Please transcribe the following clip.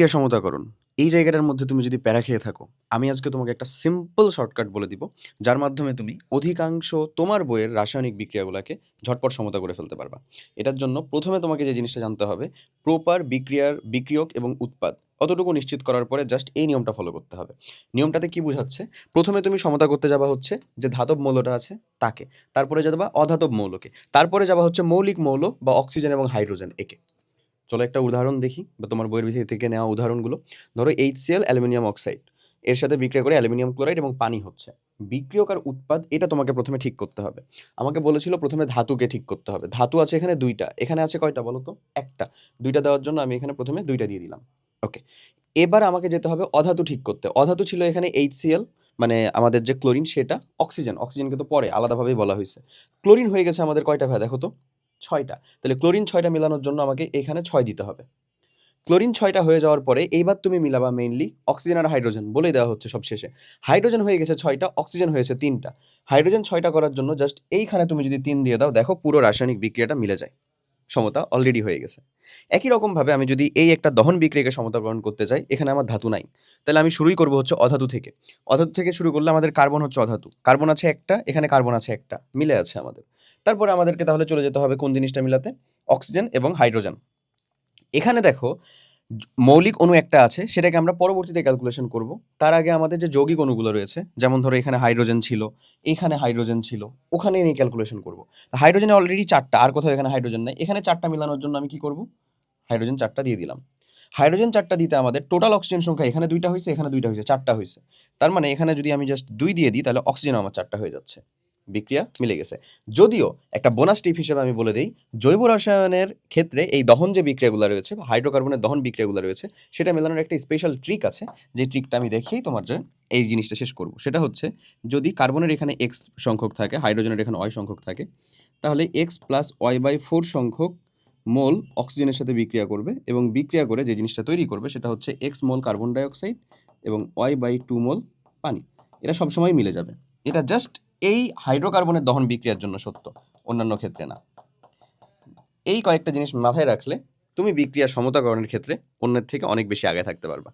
ক্রিয়া সমতাকরণ। এই জায়গাটার মধ্যে তুমি যদি প্যারা খেয়ে থাকো, আমি আজকে তোমাকে একটা সিম্পল শর্টকাট বলে দিব, যার মাধ্যমে তুমি অধিকাংশ তোমার বইয়ের রাসায়নিক বিক্রিয়াগুলাকে ঝটপট সমতা করে ফেলতে পারবা। এটার জন্য প্রথমে তোমাকে যে জিনিসটা জানতে হবে, প্রপার বিক্রিয়ার বিক্রিয়ক এবং উৎপাদ অতটুকু নিশ্চিত করার পরে জাস্ট এই নিয়মটা ফলো করতে হবে। নিয়মটাতে কি বোঝাচ্ছে? প্রথমে তুমি সমতা করতে যাবা হচ্ছে যে ধাতব মৌলটা আছে তাকে, তারপরে যাবা অধাতব মৌলকে, তারপরে যাবা হচ্ছে মৌলিক মৌল বা অক্সিজেন এবং হাইড্রোজেন একে। চলো একটা উদাহরণ দেখি বা তোমার বইয়ের ভিতর থেকে নেওয়া উদাহরণগুলো। ধরো HCl অ্যালুমিনিয়াম অক্সাইড, এর সাথে বিক্রিয়া করে অ্যালুমিনিয়াম ক্লোরাইড এবং পানি হচ্ছে। বিক্রিয়ক আর উৎপাদ এটা তোমাকে প্রথমে ঠিক করতে হবে। আমাকে বলেছিল প্রথমে ধাতুকে ঠিক করতে হবে। ধাতু আছে এখানে দুইটা, এখানে আছে কয়টা বলো তো? একটা। দুইটা দেওয়ার জন্য আমি এখানে প্রথমে দুইটা দিয়ে দিলাম। ওকে, এবার আমাকে যেতে হবে অধাতু ঠিক করতে। অধাতু ছিল এখানে HCl, মানে আমাদের যে ক্লোরিন সেটা, অক্সিজেন, অক্সিজেনকে তো পরে আলাদাভাবেই বলা হয়েছে। ক্লোরিন হয়ে গেছে আমাদের কয়টা ভাই দেখো তো? 6টা। তাহলে ক্লোরিন 6টা মেলানোর জন্য আমাকে এখানে 6 দিতে হবে। ক্লোরিন 6টা হয়ে যাওয়ার পরে এইবার তুমি মিলাবা মেইনলি অক্সিজেন আর হাইড্রোজেন, বলেই দেওয়া হচ্ছে সব শেষে। হাইড্রোজেন হয়ে গেছে 6টা, অক্সিজেন হয়েছে 3টা। হাইড্রোজেন 6টা করার জন্য জাস্ট এইখানে তুমি যদি 3 দিয়ে দাও, দেখো পুরো রাসায়নিক বিক্রিয়াটা মিলে যায়। সমতা অলরেডি হয়ে গেছে। একই রকমভাবে আমি যদি এই একটা দহন বিক্রিয়াকে সমতাকরণ করতে চাই, এখানে আমার ধাতু নাই। তাহলে আমি শুরুই করব হচ্ছে অধাতু থেকে। অধাতু থেকে শুরু করলে আমাদের কার্বন হচ্ছে অধাতু। কার্বন আছে একটা, এখানে কার্বন আছে একটা, মিলে আছে আমাদের। তারপরে আমাদেরকে তাহলে চলে যেতে হবে কোন জিনিসটা মিলাতে? অক্সিজেন এবং হাইড্রোজেন। এখানে দেখো মৌলিক অণু একটা আছে, সেটাকে আমরা পরবর্তীতে ক্যালকুলেশন করব। তার আগে আমাদের যে যৌগিক অণুগুলো রয়েছে, যেমন ধরো এখানে হাইড্রোজেন ছিল, এখানে হাইড্রোজেন ছিল, ওখানে নিয়ে ক্যালকুলেশন করব। হাইড্রোজেন অলরেডি 4টা, আর কোথাও এখানে হাইড্রোজেন নাই। এখানে 4টা মিলানোর জন্য আমি কি করব? হাইড্রোজেন 4টা দিয়ে দিলাম। হাইড্রোজেন 4টা দিতে আমাদের টোটাল অক্সিজেন সংখ্যা এখানে 2টা হয়েছে, এখানে 2টা হয়েছে, 4টা হয়েছে। তার মানে এখানে যদি আমি জাস্ট 2 দিয়ে দিই, তাহলে অক্সিজেন আমার 4টা হয়ে যাচ্ছে। বিক্রিয়া মিলে গেছে। যদিও একটা বোনাস টিপ হিসেবে আমি বলে দেই, জৈব রসায়নের ক্ষেত্রে এই দহন যে বিক্রিয়াগুলো রয়েছে বা হাইড্রোকার্বনের দহন বিক্রিয়াগুলো রয়েছে, সেটা মেলানোর একটা স্পেশাল ট্রিক আছে। যে ট্রিকটা আমি দেখিয়েই তোমার যে এই জিনিসটা শেষ করব। সেটা হচ্ছে, যদি কার্বনের এখানে X সংখ্যক থাকে, হাইড্রোজেনের এখানে Y সংখ্যক থাকে, তাহলে X + Y/4 সংখ্যক মোল অক্সিজেনের সাথে বিক্রিয়া করবে এবং বিক্রিয়া করে যে জিনিসটা তৈরি করবে সেটা হচ্ছে X মোল কার্বন ডাই অক্সাইড এবং Y/2 মোল পানি। এটা সবসময় মিলে যাবে। এটা জাস্ট এই হাইড্রোকার্বনের দহন বিক্রিয়ার জন্য সত্য, অন্যান্য ক্ষেত্রে না। এই কয়েকটা জিনিস মাথায় রাখলে তুমি বিক্রিয়ার সমতাকরণের ক্ষেত্রে অন্যের থেকে অনেক বেশি আগে থাকতে পারবা।